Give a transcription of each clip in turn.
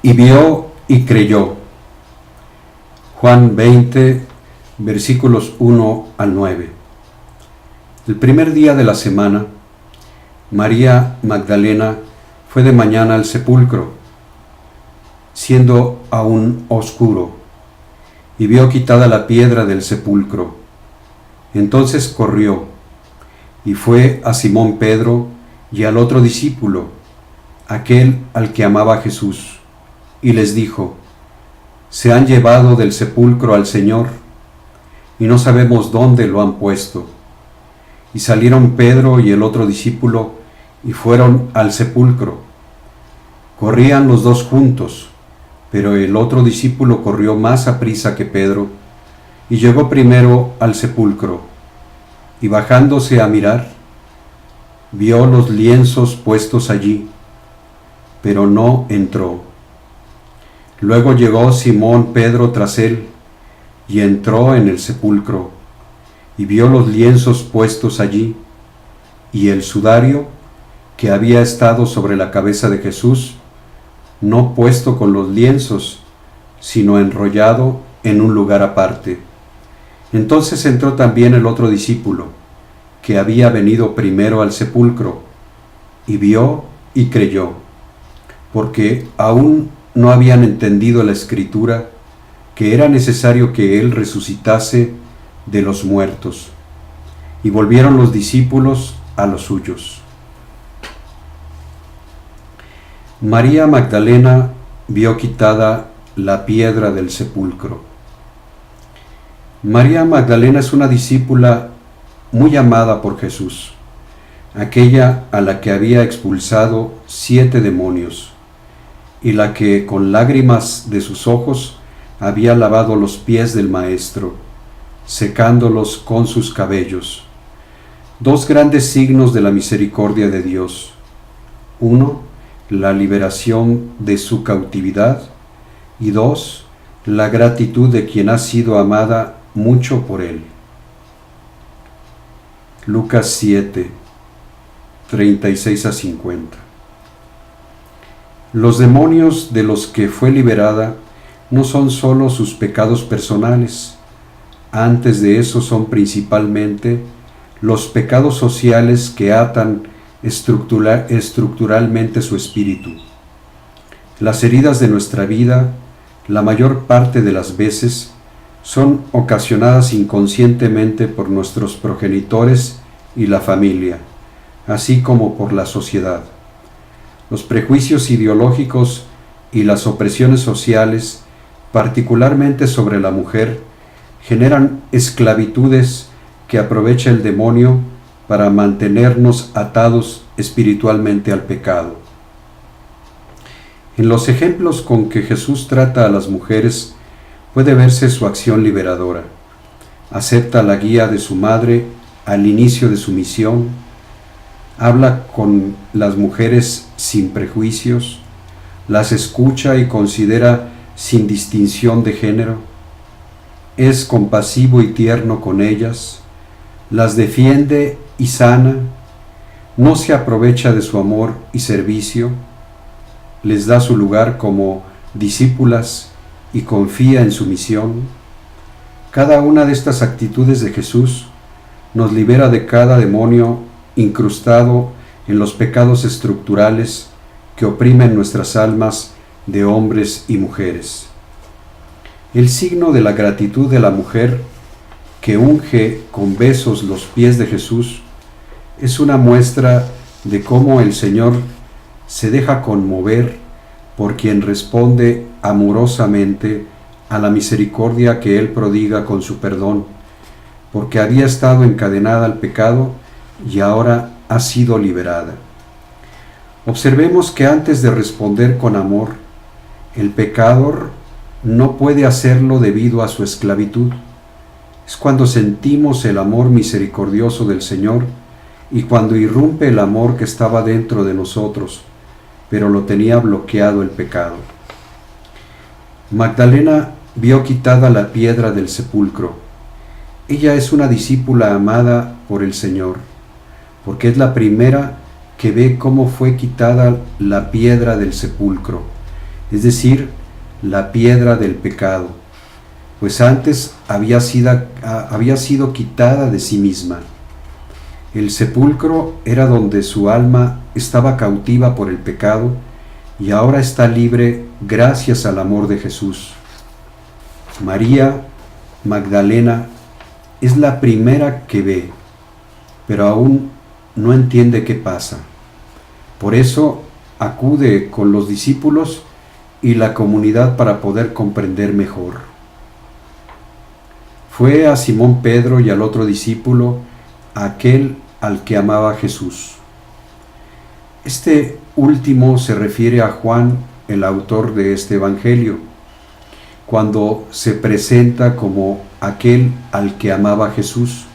y vio y creyó. Juan 20, versículos 1 al 9. El primer día de la semana, María Magdalena fue de mañana al sepulcro, siendo aún oscuro, y vio quitada la piedra del sepulcro. Entonces corrió, y fue a Simón Pedro y al otro discípulo, aquel al que amaba Jesús, y les dijo: se han llevado del sepulcro al Señor, y no sabemos dónde lo han puesto. Y salieron Pedro y el otro discípulo, y fueron al sepulcro. Corrían los dos juntos, pero el otro discípulo corrió más aprisa que Pedro, y llegó primero al sepulcro, y bajándose a mirar, vio los lienzos puestos allí, pero no entró. Luego llegó Simón Pedro tras él, y entró en el sepulcro, y vio los lienzos puestos allí, y el sudario que había estado sobre la cabeza de Jesús, no puesto con los lienzos, sino enrollado en un lugar aparte. Entonces entró también el otro discípulo, que había venido primero al sepulcro, y vio y creyó, porque aún no habían entendido la Escritura, que era necesario que él resucitase de los muertos. Y volvieron los discípulos a los suyos. María Magdalena vio quitada la piedra del sepulcro. María Magdalena es una discípula muy amada por Jesús, aquella a la que había expulsado 7 demonios, y la que con lágrimas de sus ojos había lavado los pies del Maestro, secándolos con sus cabellos. 2 grandes signos de la misericordia de Dios. 1, la liberación de su cautividad, y 2, la gratitud de quien ha sido amada mucho por él. Lucas 7, 36 a 50. Los demonios de los que fue liberada no son sólo sus pecados personales, antes de eso son principalmente los pecados sociales que atan estructuralmente su espíritu. Las heridas de nuestra vida, la mayor parte de las veces, son ocasionadas inconscientemente por nuestros progenitores y la familia, así como por la sociedad. Los prejuicios ideológicos y las opresiones sociales, particularmente sobre la mujer, generan esclavitudes que aprovecha el demonio para mantenernos atados espiritualmente al pecado. En los ejemplos con que Jesús trata a las mujeres puede verse su acción liberadora. Acepta la guía de su madre al inicio de su misión, habla con las mujeres sin prejuicios, las escucha y considera sin distinción de género, es compasivo y tierno con ellas, las defiende y sana, no se aprovecha de su amor y servicio, les da su lugar como discípulas y confía en su misión. Cada una de estas actitudes de Jesús nos libera de cada demonio incrustado en los pecados estructurales que oprimen nuestras almas de hombres y mujeres. El signo de la gratitud de la mujer que unge con besos los pies de Jesús es una muestra de cómo el Señor se deja conmover por quien responde amorosamente a la misericordia que Él prodiga con su perdón, porque había estado encadenada al pecado y ahora ha sido liberada. Observemos que antes de responder con amor, el pecador no puede hacerlo debido a su esclavitud. Es cuando sentimos el amor misericordioso del Señor y cuando irrumpe el amor que estaba dentro de nosotros, pero lo tenía bloqueado el pecado. Magdalena vio quitada la piedra del sepulcro. Ella es una discípula amada por el Señor, porque es la primera que ve cómo fue quitada la piedra del sepulcro, es decir, la piedra del pecado, pues antes había sido quitada de sí misma. El sepulcro era donde su alma estaba cautiva por el pecado y ahora está libre gracias al amor de Jesús. María Magdalena es la primera que ve, pero aún no entiende qué pasa. Por eso acude con los discípulos y la comunidad para poder comprender mejor. Fue a Simón Pedro y al otro discípulo, aquel al que amaba Jesús. Este último se refiere a Juan, el autor de este evangelio, cuando se presenta como aquel al que amaba Jesús.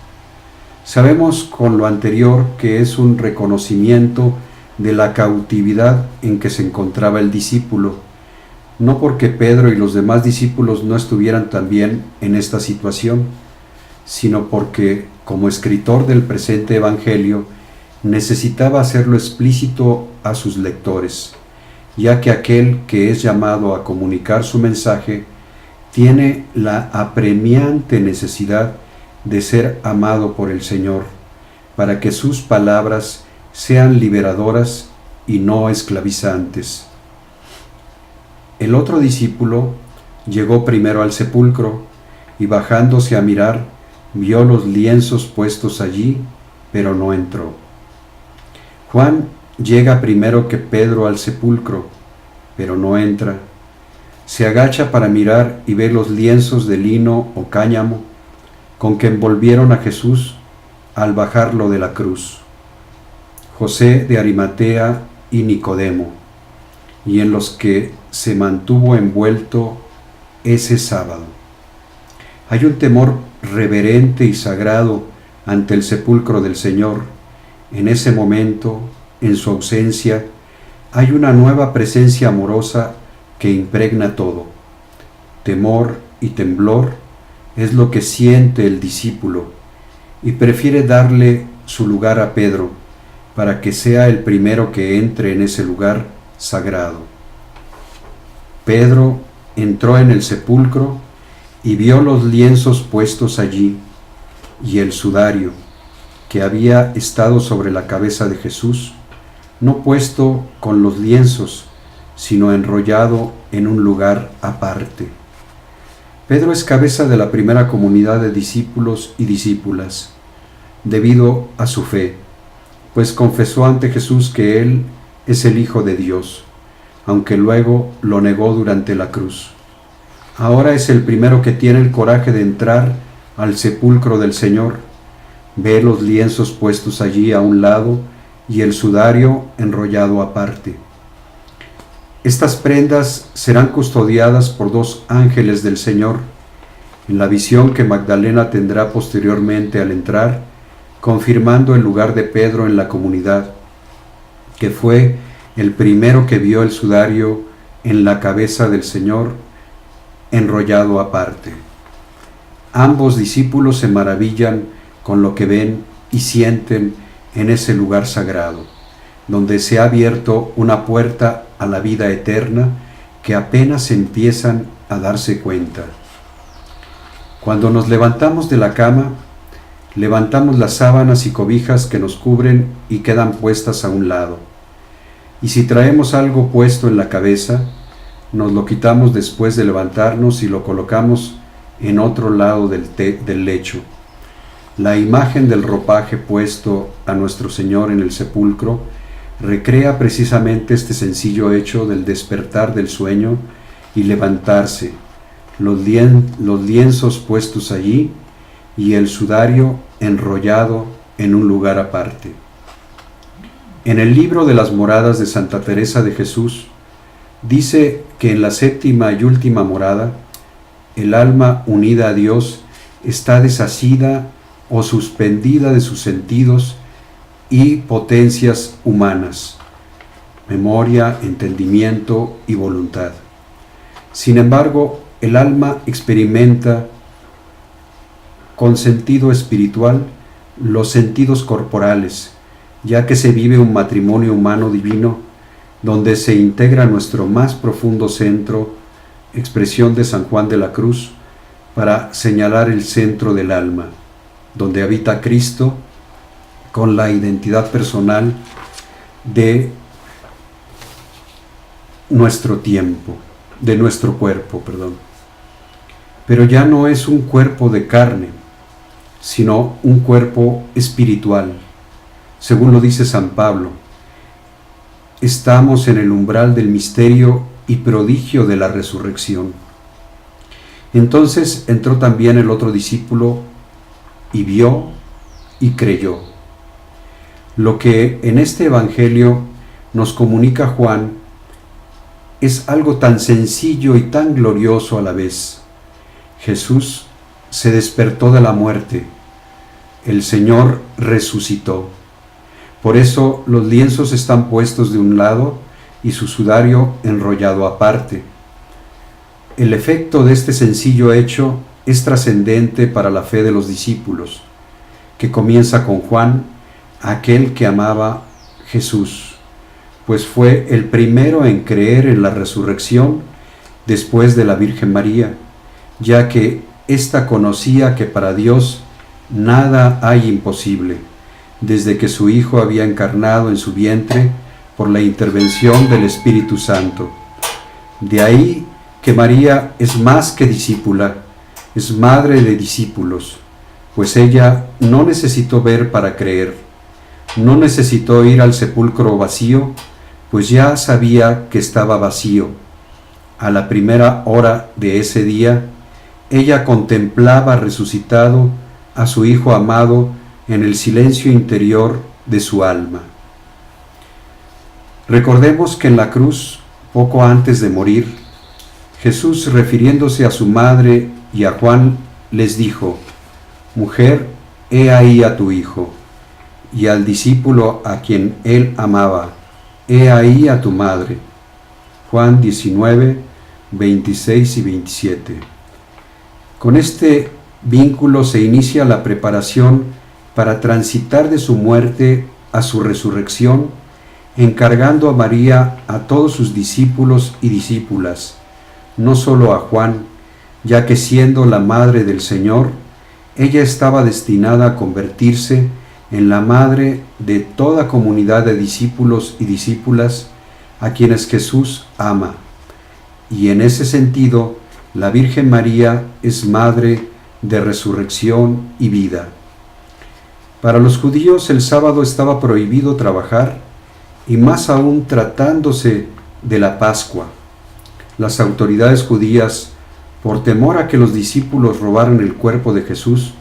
Sabemos con lo anterior que es un reconocimiento de la cautividad en que se encontraba el discípulo, no porque Pedro y los demás discípulos no estuvieran también en esta situación, sino porque, como escritor del presente evangelio, necesitaba hacerlo explícito a sus lectores, ya que aquel que es llamado a comunicar su mensaje tiene la apremiante necesidad de ser amado por el Señor, para que sus palabras sean liberadoras y no esclavizantes. El otro discípulo llegó primero al sepulcro y bajándose a mirar, vio los lienzos puestos allí, pero no entró. Juan llega primero que Pedro al sepulcro, pero no entra. Se agacha para mirar y ve los lienzos de lino o cáñamo con que envolvieron a Jesús al bajarlo de la cruz. José de Arimatea y Nicodemo, y en los que se mantuvo envuelto ese sábado. Hay un temor reverente y sagrado ante el sepulcro del Señor. En ese momento, en su ausencia, hay una nueva presencia amorosa que impregna todo. Temor y temblor es lo que siente el discípulo y prefiere darle su lugar a Pedro para que sea el primero que entre en ese lugar sagrado. Pedro entró en el sepulcro y vio los lienzos puestos allí y el sudario que había estado sobre la cabeza de Jesús, no puesto con los lienzos, sino enrollado en un lugar aparte. Pedro es cabeza de la primera comunidad de discípulos y discípulas, debido a su fe, pues confesó ante Jesús que Él es el Hijo de Dios, aunque luego lo negó durante la cruz. Ahora es el primero que tiene el coraje de entrar al sepulcro del Señor, ve los lienzos puestos allí a un lado y el sudario enrollado aparte. Estas prendas serán custodiadas por dos ángeles del Señor, en la visión que Magdalena tendrá posteriormente al entrar, confirmando el lugar de Pedro en la comunidad, que fue el primero que vio el sudario en la cabeza del Señor enrollado aparte. Ambos discípulos se maravillan con lo que ven y sienten en ese lugar sagrado, donde se ha abierto una puerta a la vida eterna que apenas empiezan a darse cuenta. Cuando nos levantamos de la cama, levantamos las sábanas y cobijas que nos cubren y quedan puestas a un lado. Y si traemos algo puesto en la cabeza, nos lo quitamos después de levantarnos y lo colocamos en otro lado del lecho. La imagen del ropaje puesto a nuestro Señor en el sepulcro recrea precisamente este sencillo hecho del despertar del sueño y levantarse, los lienzos puestos allí y el sudario enrollado en un lugar aparte. En el libro de las moradas de Santa Teresa de Jesús, dice que en la séptima y última morada, el alma unida a Dios está desasida o suspendida de sus sentidos y potencias humanas, memoria, entendimiento y voluntad. Sin embargo, el alma experimenta con sentido espiritual los sentidos corporales, ya que se vive un matrimonio humano divino donde se integra nuestro más profundo centro, expresión de San Juan de la Cruz, para señalar el centro del alma, donde habita Cristo con la identidad personal de nuestro tiempo, de nuestro cuerpo, perdón. Pero ya no es un cuerpo de carne, sino un cuerpo espiritual. Según lo dice San Pablo, estamos en el umbral del misterio y prodigio de la resurrección. Entonces entró también el otro discípulo y vio y creyó. Lo que en este Evangelio nos comunica Juan es algo tan sencillo y tan glorioso a la vez. Jesús se despertó de la muerte. El Señor resucitó. Por eso los lienzos están puestos de un lado y su sudario enrollado aparte. El efecto de este sencillo hecho es trascendente para la fe de los discípulos, que comienza con Juan, aquel que amaba Jesús, pues fue el primero en creer en la resurrección después de la Virgen María, ya que ésta conocía que para Dios nada hay imposible, desde que su Hijo había encarnado en su vientre por la intervención del Espíritu Santo. De ahí que María es más que discípula, es madre de discípulos, pues ella no necesitó ver para creer, no necesitó ir al sepulcro vacío, pues ya sabía que estaba vacío. A la primera hora de ese día, ella contemplaba resucitado a su Hijo amado en el silencio interior de su alma. Recordemos que en la cruz, poco antes de morir, Jesús, refiriéndose a su madre y a Juan, les dijo: «Mujer, he ahí a tu hijo», y al discípulo a quien él amaba: «He ahí a tu madre». Juan 19, 26 y 27. Con este vínculo se inicia la preparación para transitar de su muerte a su resurrección, encargando a María a todos sus discípulos y discípulas, no solo a Juan, ya que siendo la madre del Señor, ella estaba destinada a convertirse en la madre de toda comunidad de discípulos y discípulas a quienes Jesús ama. Y en ese sentido, la Virgen María es madre de resurrección y vida. Para los judíos el sábado estaba prohibido trabajar, y más aún tratándose de la Pascua. Las autoridades judías, por temor a que los discípulos robaran el cuerpo de Jesús,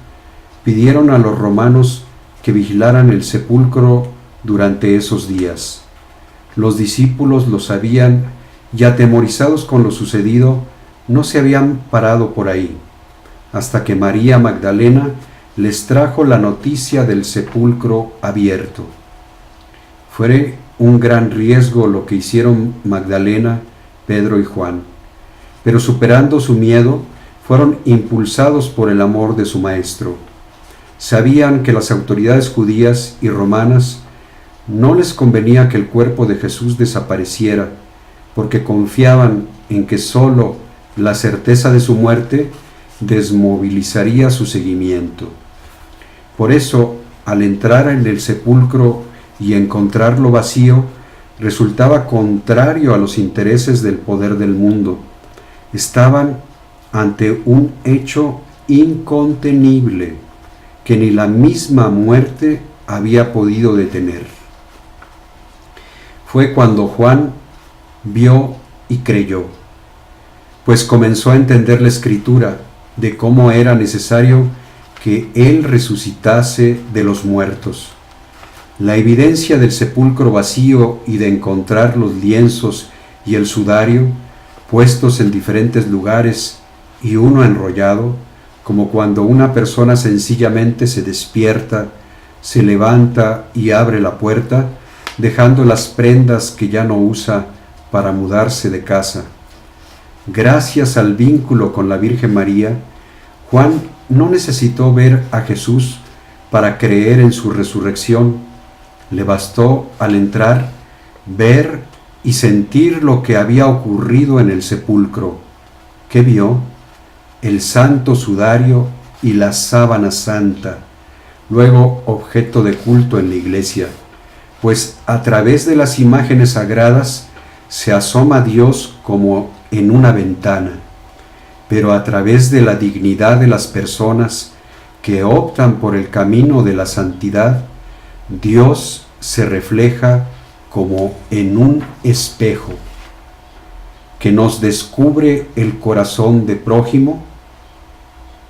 pidieron a los romanos que vigilaran el sepulcro durante esos días. Los discípulos lo sabían y, atemorizados con lo sucedido, no se habían parado por ahí, hasta que María Magdalena les trajo la noticia del sepulcro abierto. Fue un gran riesgo lo que hicieron Magdalena, Pedro y Juan, pero superando su miedo, fueron impulsados por el amor de su Maestro. Sabían que las autoridades judías y romanas no les convenía que el cuerpo de Jesús desapareciera, porque confiaban en que sólo la certeza de su muerte desmovilizaría su seguimiento. Por eso, al entrar en el sepulcro y encontrarlo vacío, resultaba contrario a los intereses del poder del mundo. Estaban ante un hecho incontenible que ni la misma muerte había podido detener. Fue cuando Juan vio y creyó, pues comenzó a entender la Escritura de cómo era necesario que Él resucitase de los muertos. La evidencia del sepulcro vacío y de encontrar los lienzos y el sudario puestos en diferentes lugares y uno enrollado, como cuando una persona sencillamente se despierta, se levanta y abre la puerta, dejando las prendas que ya no usa para mudarse de casa. Gracias al vínculo con la Virgen María, Juan no necesitó ver a Jesús para creer en su resurrección. Le bastó, al entrar, ver y sentir lo que había ocurrido en el sepulcro. ¿Qué vio? El santo sudario y la sábana santa, luego objeto de culto en la iglesia, pues a través de las imágenes sagradas se asoma Dios como en una ventana, pero a través de la dignidad de las personas que optan por el camino de la santidad, Dios se refleja como en un espejo que nos descubre el corazón de prójimo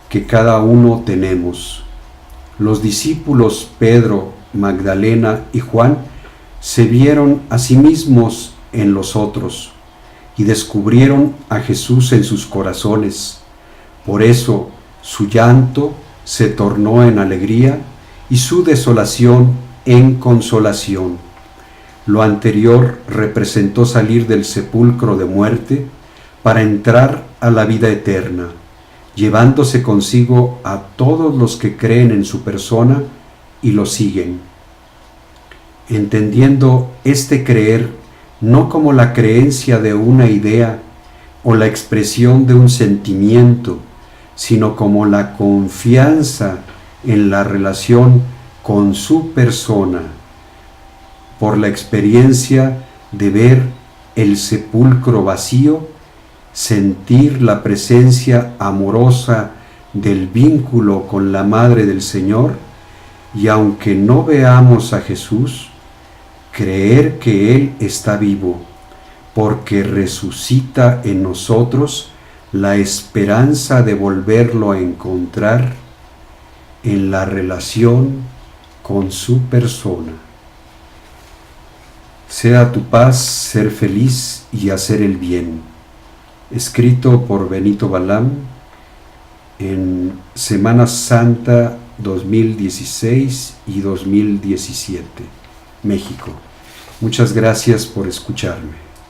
que cada uno tenemos. Los discípulos Pedro, Magdalena y Juan se vieron a sí mismos en los otros y descubrieron a Jesús en sus corazones. Por eso su llanto se tornó en alegría y su desolación en consolación. Lo anterior representó salir del sepulcro de muerte para entrar a la vida eterna, llevándose consigo a todos los que creen en su persona y lo siguen. Entendiendo este creer no como la creencia de una idea o la expresión de un sentimiento, sino como la confianza en la relación con su persona, por la experiencia de ver el sepulcro vacío, sentir la presencia amorosa del vínculo con la Madre del Señor, y aunque no veamos a Jesús, creer que Él está vivo, porque resucita en nosotros la esperanza de volverlo a encontrar en la relación con su persona. Sea tu paz ser feliz y hacer el bien. Escrito por Benito Balam en Semana Santa 2016 y 2017, México. Muchas gracias por escucharme.